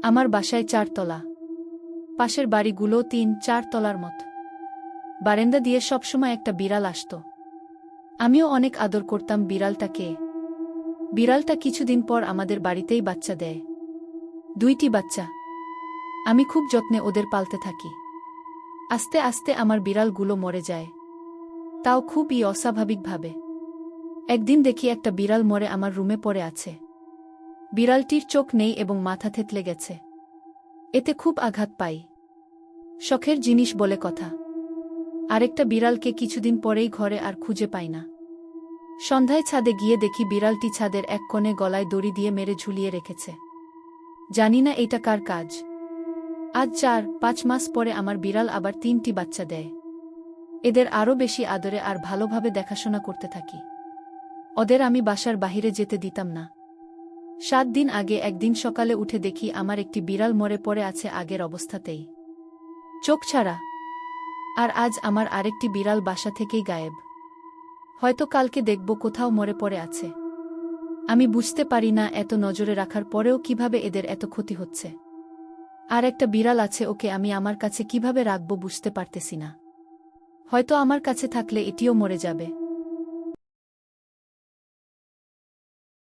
আমার বাসায় 4 তলা। পাশের বাড়িগুলো 3-4 তলার মত। বারান্দা দিয়ে সবসময় একটা বিড়াল আসত। আমিও অনেক আদর করতাম বিড়ালটাকে। বিড়ালটা কিছুদিন পর আমাদের বাড়িতেই বাচ্চা দেয়। 2টি বাচ্চা। আমি খুব যত্নে ওদের পালতে থাকি। আস্তে আস্তে আমার বিড়ালগুলো মরে যায়। তাও খুবই অস্বাভাবিকভাবে। একদিন দেখি একটা বিড়াল মরে আমার রুমে পড়ে আছে। বিড়ালটির চোখ নেই এবং মাথা থেতলে গেছে। এতে খুব আঘাত পাই। শখের জিনিস বলে কথা। আরেকটা বিড়ালকে কিছুদিন পরেই ঘরে আর খুঁজে পাই না। সন্ধ্যায় ছাদে গিয়ে দেখি বিড়ালটি ছাদের এক কোণে গলায় দড়ি দিয়ে মেরে ঝুলিয়ে রেখেছে। জানি না এটা কার কাজ। আজ 4-5 মাস পরে আমার বিড়াল আবার 3টি বাচ্চা দেয়। এদের আরও বেশি আদরে আর ভালোভাবে দেখাশোনা করতে থাকি। ওদের আমি বাসার বাহিরে যেতে দিতাম না। 7 দিন আগে একদিন সকালে উঠে দেখি আমার একটি বিড়াল মরে পড়ে আছে আগের অবস্থাতেই, চোখ ছাড়া। আর আজ আমার আরেকটি বিড়াল বাসা থেকেই গায়েব। হয়তো কালকে দেখব কোথাও মরে পড়ে আছে। আমি বুঝতে পারি না এত নজরে রাখার পরেও কিভাবে এদের এত ক্ষতি হচ্ছে। আর একটা বিড়াল আছে, ওকে আমি আমার কাছে কিভাবে রাখব বুঝতে পারতেছি না। হয়তো আমার কাছে থাকলে এটিও মরে যাবে।